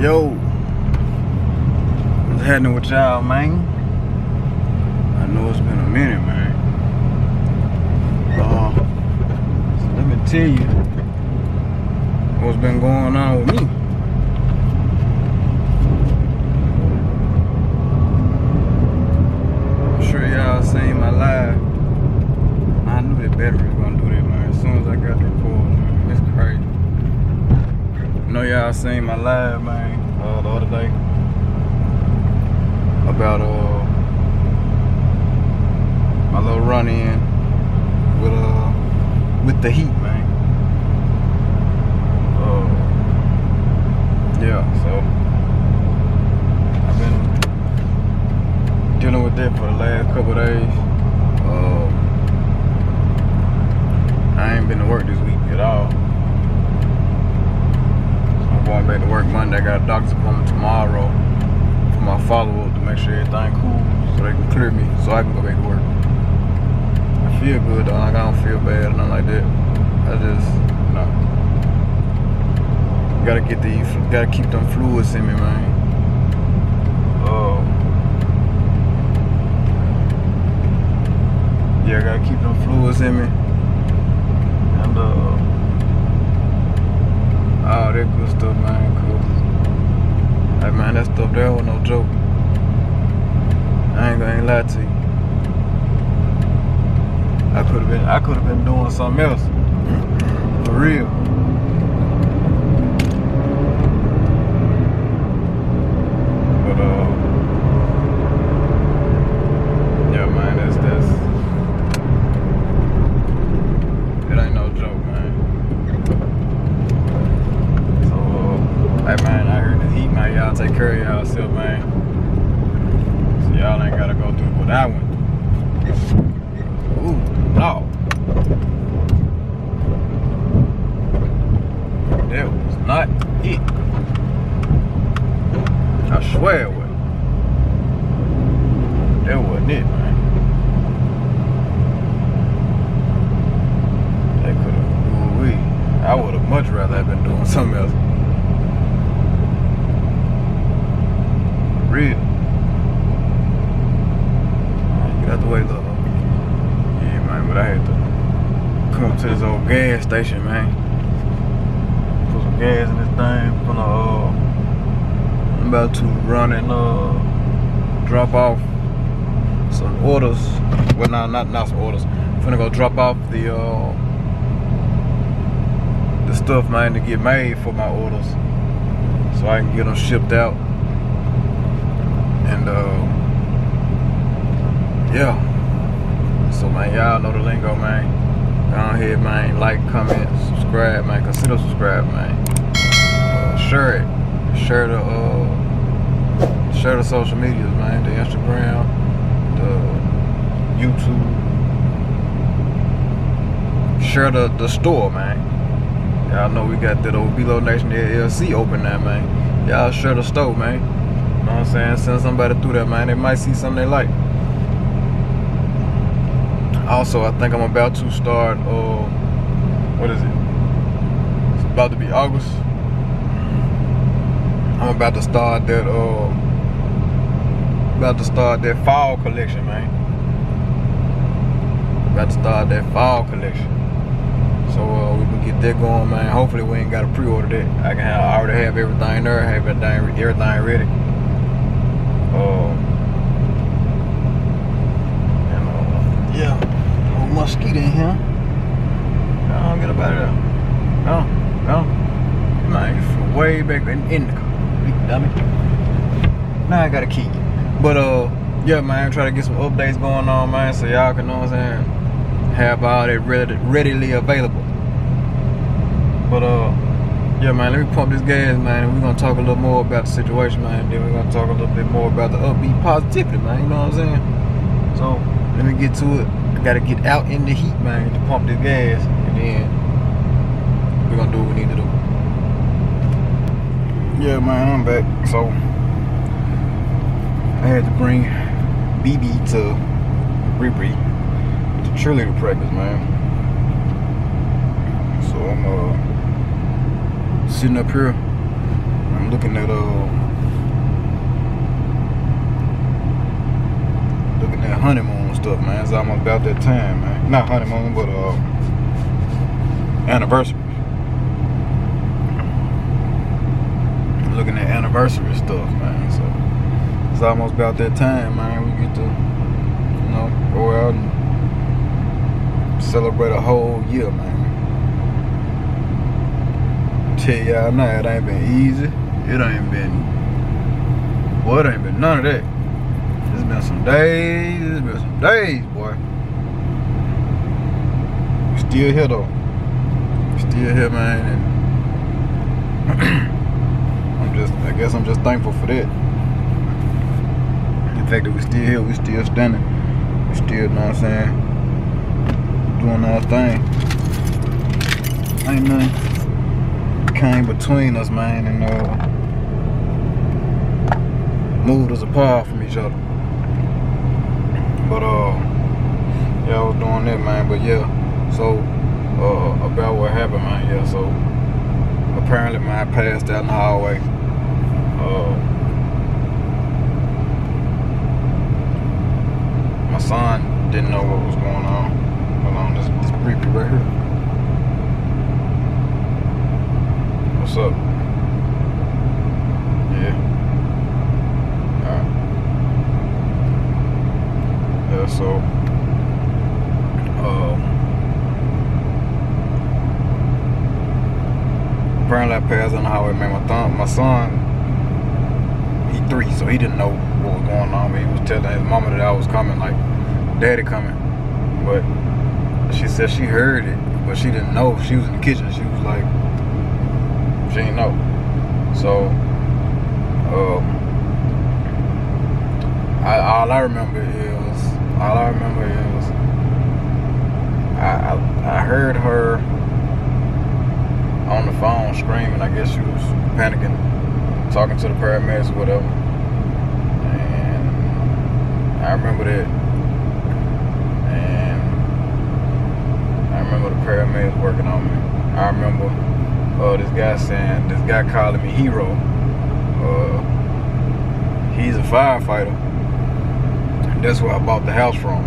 Yo, what's happening with y'all, man? I know it's been a minute, man. So let me tell you what's been going on with me. I'm sure y'all seen my live. I knew that battery was gonna do that, man. As soon as I got that pulled, man, it's crazy. I know y'all seen my live, man, the other day about my little run in with the heat, man. Yeah, so I've been dealing with that for the last couple of days. I ain't been to work this week at all. I'm going back to work Monday. I got a doctor's appointment tomorrow for my follow-up to make sure everything cool so they can clear me so I can go back to work. I feel good though, like I don't feel bad or nothing like that. I just, gotta keep them fluids in me, man. Yeah, I gotta keep them fluids in me. And all that good stuff, man, cause hey man, that stuff there was no joke. I ain't gonna lie to you. I could have been doing something else. For real. But yeah man, that's it ain't no joke, man. Hey man, I heard the heat, man. Y'all take care of y'allself, man. So y'all ain't gotta go through what I went through. Ooh, no. That was not it. I swear it wasn't. That wasn't it, man. They could have, I would have much rather have been doing something else. Real. Get out the way, though. Yeah, man, but I had to come up to this old gas station, man. Put some gas in this thing. I'm about to run and drop off some orders. Well, not some orders. I'm finna go drop off the stuff, man, to get made for my orders, so I can get them shipped out. And yeah, so man, y'all know the lingo, man. Go ahead, man, like, comment, subscribe, man. Consider subscribe, man. Share it, share the social medias, man. The Instagram, the YouTube. Share the store, man. Y'all know we got that old Below Nation LLC open now, man. Y'all share the store, man. You know what I'm saying? Send somebody through there, man. They might see something they like. Also, I think I'm about to start, what is it? It's about to be August. I'm about to start that fall collection, man. About to start that fall collection. So we can get that going, man. Hopefully we ain't got to pre-order that. I already have everything there, have everything ready. Yeah, no mosquito in here. No, get up out of there. No. Man, from way back in the car. Big dummy. Now I got a key. But yeah, man, try to get some updates going on, man, so y'all can, know what I'm saying, have all that readily available. But yeah, man, let me pump this gas, man, and we're gonna talk a little more about the situation, man. Then we're gonna talk a little bit more about the upbeat positivity, man. You know what I'm saying? So let me get to it. I gotta get out in the heat, man, to pump this gas, and then we're gonna do what we need to do. Yeah, man, I'm back. So I had to bring BB to Riri to cheerleader practice, man. So I'm sitting up here. I'm looking at honeymoon stuff, man. It's almost about that time, man. Not honeymoon, but anniversary. Looking at anniversary stuff, man. So it's almost about that time, man. We get to, you know, go out and celebrate a whole year, man. Tell y'all now, it ain't been easy. It ain't been, boy, it ain't been none of that. It's been some days, boy. We still here though. We still here, man, and I guess I'm just thankful for that. The fact that we still here, we still standing, we still, you know what I'm saying, doing our thing. Ain't nothing came between us, man, and moved us apart from each other. But yeah, I was doing that, man. But yeah, so about what happened, man. Yeah, so apparently, man, I passed out in the hallway. My son didn't know what was going on. Hold on, this preview right here. What's up? Yeah. Alright. Yeah, so apparently I passed on the highway, man. My son, he 3, so he didn't know what was going on. But he was telling his mama that I was coming, like, daddy coming. But she said she heard it, but she didn't know. She was in the kitchen. She was like, she didn't know. So all I remember is I heard her on the phone screaming. I guess she was panicking, talking to the paramedics or whatever. And I remember that. And I remember the paramedics working on me. I remember this guy calling me hero. He's a firefighter. And that's where I bought the house from.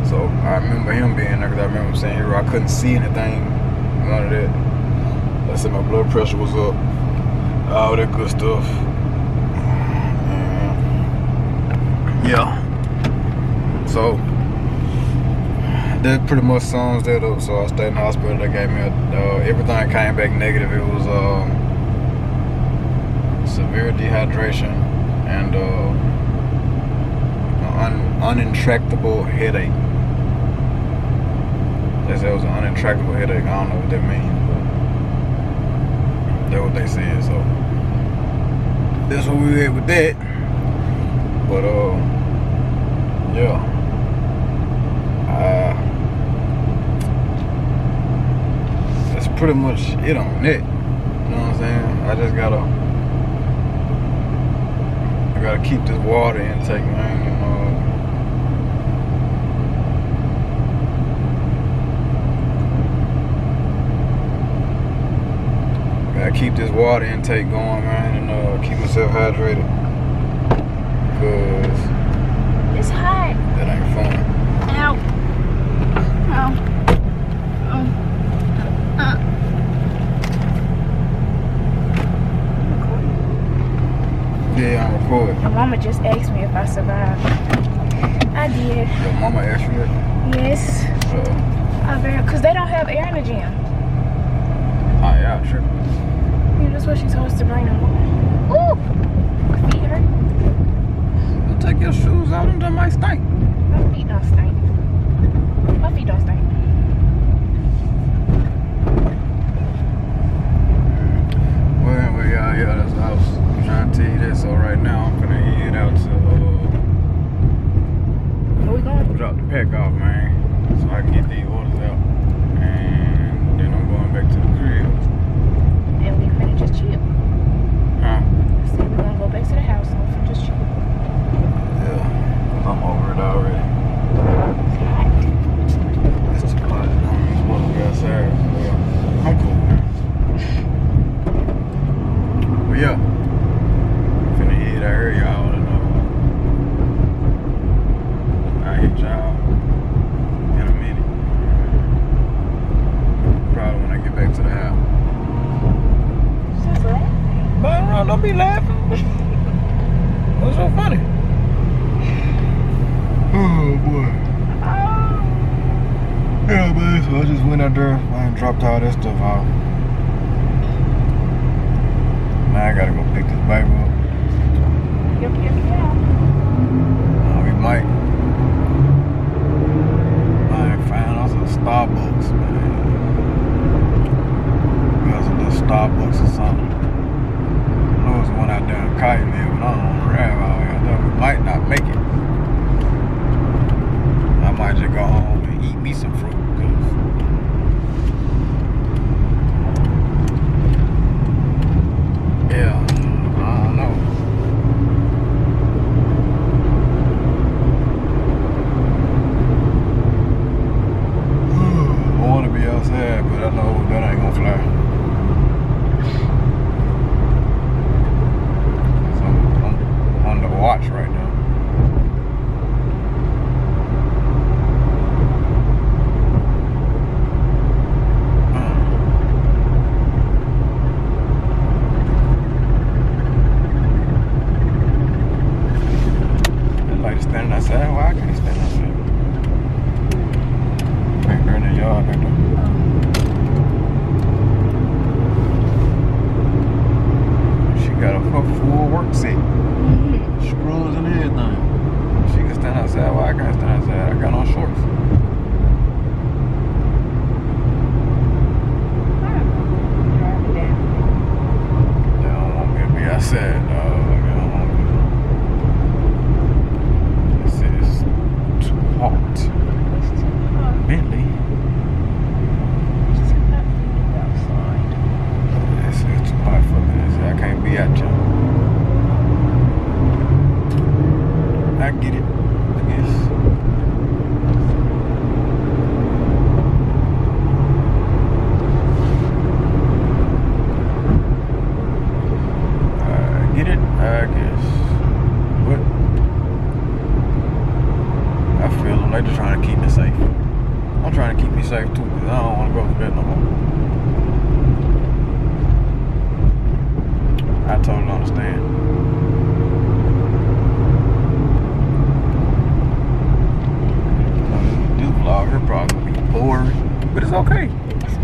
So I remember him being there because I remember him saying hero. I couldn't see anything, none of that. I said my blood pressure was up, all that good stuff. Yeah. So that pretty much sums that up. So I stayed in the hospital. They gave me everything came back negative. It was severe dehydration and unintractable headache. They said it was an unintractable headache. I don't know what that means, but that's what they said. So that's what we had with that. But yeah. That's pretty much it on it. You know what I'm saying? I just gotta keep this water intake, man. You know, gotta keep this water intake going, man, and keep myself hydrated. Cause it's hot. That ain't fun. Ow. Ow. Yeah, I'm recording. My mama just asked me if I survived. I did. Your mama asked you that? Yes. Because they don't have air in the gym. Oh, yeah, sure. Yeah, that's what she told us to bring them. Ooh! My feet hurt. Well, take your shoes out, them might stink. My feet don't stink. My feet don't stink. Well, yeah, that's what I was trying to tell you that. So right now, I'm gonna head out to Where we going? drop the pack off, man, so I can get these orders out, and then I'm going back to the crib. And we finna just chill. Huh? So we're gonna go back to the house and we finna just chill. Yeah, 'cause I'm over it already. It's hot. It's too hot. I'm supposed to be outside. So I'm cool, man. But yeah. Finna hit out here, y'all. I'll hit y'all in a minute. Probably when I get back to the house. Just laughing. But don't be laughing. What's so funny? Oh boy. Yeah, man, so I just went out there and dropped all that stuff off. Now I gotta go pick this baby up. Yep. We might find us a Starbucks, man. Got some little Starbucks or something. I know it's one out there in Kyville, but I don't want to drive all the way out there. We might not make it. I might just go home and eat me some fruit. Yeah, I don't know. I want to be outside, but I know that ain't gonna fly. So I'm on the watch right now. Standing outside? Why I can't stand outside? Back there in the yard, back there. She got her full work set. Screws and everything. She can stand outside. Why I can't stand outside? I got on shorts. They don't want me to be outside, dog. Hot. Bentley. It's too hot for you to be outside. It's too hot for me. I can't be out here. I get it, I guess. I get it, I guess. But I feel them, they just trying to keep me safe. I'm trying to keep me safe too, because I don't want to go to bed no more. I totally understand. This vlog here probably gonna be boring, but it's okay. It's okay.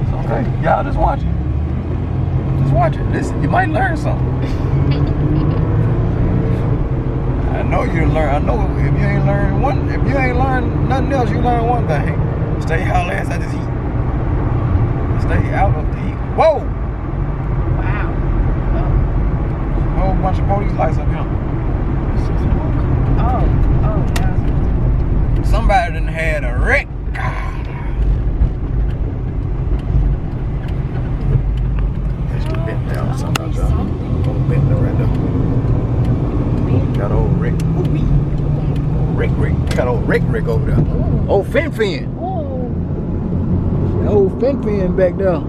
It's okay. Y'all just watch it. Just watch it. Listen, you might learn something. I know you learn. I know if you ain't learned nothing else, you learn one thing. Stay holler ass at this heat. Stay out of the heat. Whoa! Wow. A whole bunch of police lights up here. Oh, yeah. Somebody done had a wreck. That's the Bentley on something. Old Bentley right there. Got old Rick. Rick. Got old Rick over there. Ooh. Old Fin. Ooh. Old Fin back there.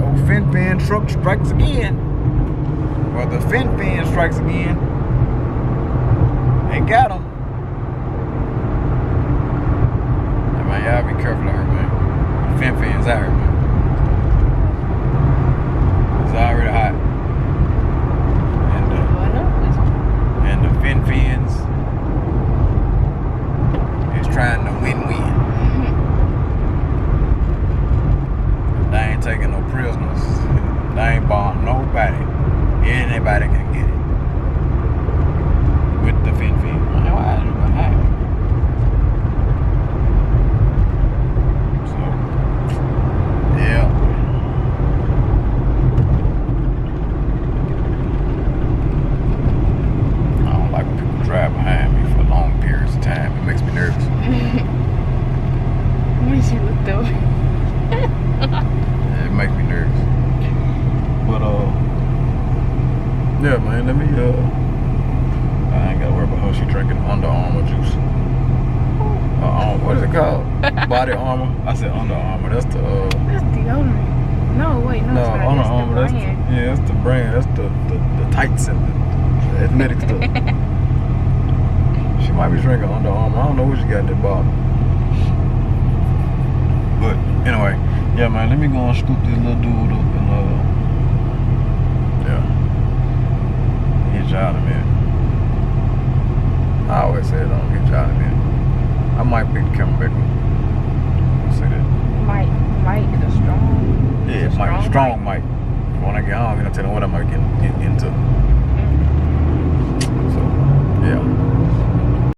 Old Fin truck strikes again. Well, the Fin strikes again. They got him. Hey, man, y'all be careful out here, man. Fin's out here, man. It's already hot. And the Fins is trying to win-win. They ain't taking no prisoners. They ain't barring nobody. Anybody can get it. With the Fin. Why is it behind? So, yeah. Drive behind me for long periods of time. It makes me nervous. Makes you look though. It makes me nervous. But yeah, man. Let me I ain't gotta worry about her. She drinking Under Armour juice. What is it called? Body Armor. I said Under Armour. That's the That's deodorant. No, wait, no, No, it's not. Under It's the Armour. That's brand. that's the brand. That's the tights and the athletic stuff. She might be drinking Under Armour. I don't know what she got in that bottle. But anyway, yeah, man. Let me go and scoop this little dude up and yeah, get you out in a minute. I always say it, don't get you out in a minute. I might pick the camera back up. Say that. Might is a strong. Yeah, it might be strong mic. When I get home, I'm gonna tell you what I might get into.